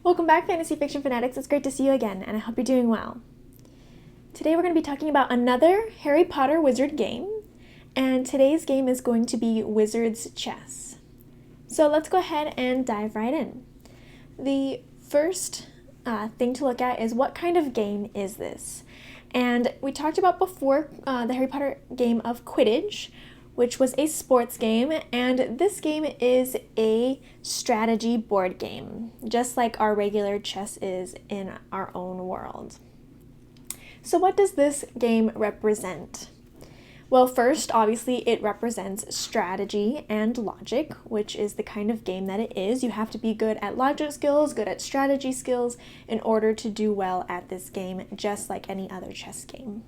Welcome back, Fantasy Fiction Fanatics. It's great to see you again, and I hope you're doing well. Today we're going to be talking about another Harry Potter wizard game, and today's game is going to be Wizard's Chess. So let's go ahead and dive right in. The first thing to look at is what kind of game is this? And we talked about before the Harry Potter game of Quidditch, which was a sports game, and this game is a strategy board game, just like our regular chess is in our own world. So what does this game represent? Well, first, obviously, it represents strategy and logic, which is the kind of game that it is. You have to be good at logic skills, good at strategy skills, in order to do well at this game, just like any other chess game.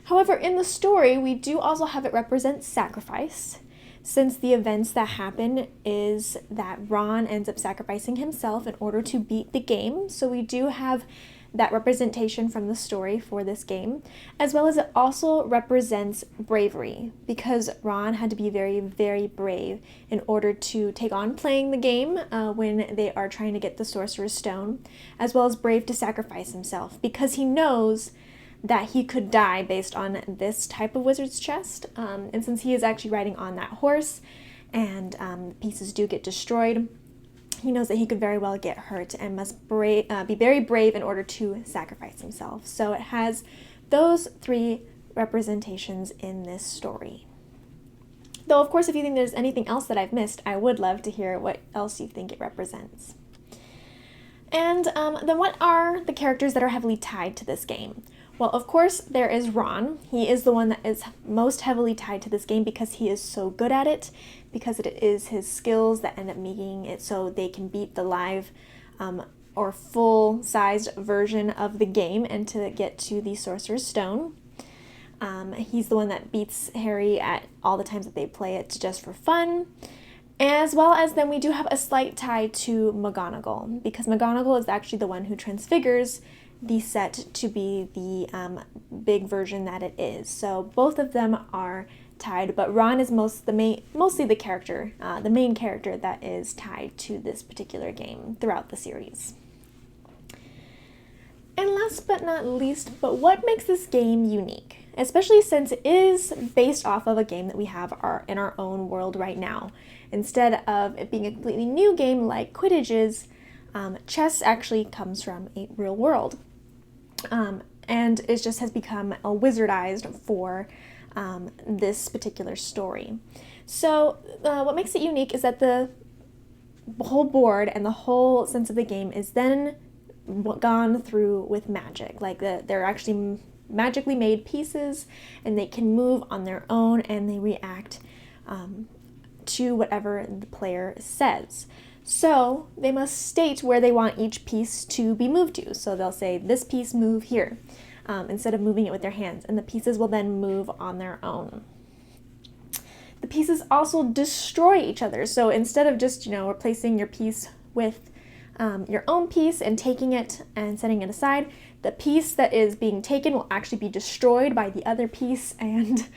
However, in the story, we do also have it represent sacrifice, since the events that happen is that Ron ends up sacrificing himself in order to beat the game. So we do have that representation from the story for this game, as well as it also represents bravery, because Ron had to be very, very brave in order to take on playing the game when they are trying to get the Sorcerer's Stone, as well as brave to sacrifice himself, because he knows that he could die based on this type of wizard's chest. And since he is actually riding on that horse and the pieces do get destroyed, he knows that he could very well get hurt and must be very brave in order to sacrifice himself. So it has those three representations in this story. Though, of course, if you think there's anything else that I've missed, I would love to hear what else you think it represents. And then what are the characters that are heavily tied to this game? Well, of course, there is Ron. He is the one that is most heavily tied to this game because he is so good at it, because it is his skills that end up making it so they can beat the live or full-sized version of the game and to get to the Sorcerer's Stone. He's the one that beats Harry at all the times that they play it just for fun. As well as then we do have a slight tie to McGonagall, because McGonagall is actually the one who transfigures the set to be the big version that it is. So both of them are tied, but Ron is mostly the character, the main character that is tied to this particular game throughout the series. And last but not least, but what makes this game unique? Especially since it is based off of a game that we have in our own world right now. Instead of it being a completely new game like Quidditch is, chess actually comes from a real world. And it just has become a wizardized for this particular story. So what makes it unique is that the whole board and the whole sense of the game is then gone through with magic. Like they're actually magically made pieces, and they can move on their own, and they react to whatever the player says. So they must state where they want each piece to be moved to. So they'll say, this piece move here, instead of moving it with their hands, and the pieces will then move on their own. The pieces also destroy each other. So instead of just, replacing your piece with your own piece and taking it and setting it aside, the piece that is being taken will actually be destroyed by the other piece and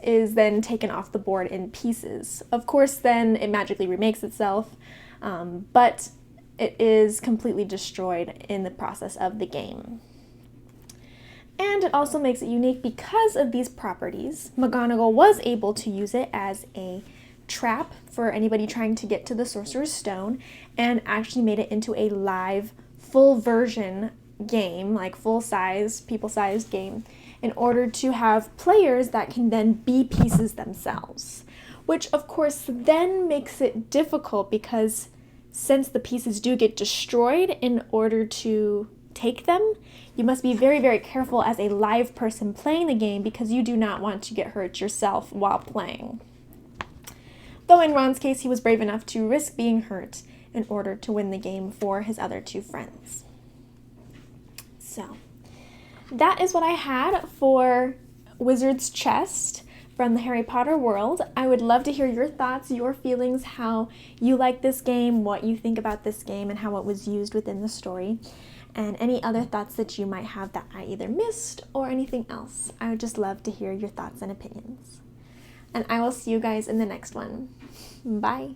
is then taken off the board in pieces. Of course, then it magically remakes itself, but it is completely destroyed in the process of the game. And it also makes it unique because of these properties. McGonagall was able to use it as a trap for anybody trying to get to the Sorcerer's Stone, and actually made it into a live, full version game, like full-size, people-sized game, in order to have players that can then be pieces themselves. Which, of course, then makes it difficult because since the pieces do get destroyed in order to take them, you must be very, very careful as a live person playing the game because you do not want to get hurt yourself while playing. Though in Ron's case, he was brave enough to risk being hurt in order to win the game for his other two friends. So that is what I had for Wizard's Chest from the Harry Potter world. I would love to hear your thoughts, your feelings, how you like this game, what you think about this game, and how it was used within the story, and any other thoughts that you might have that I either missed or anything else. I would just love to hear your thoughts and opinions. And I will see you guys in the next one. Bye.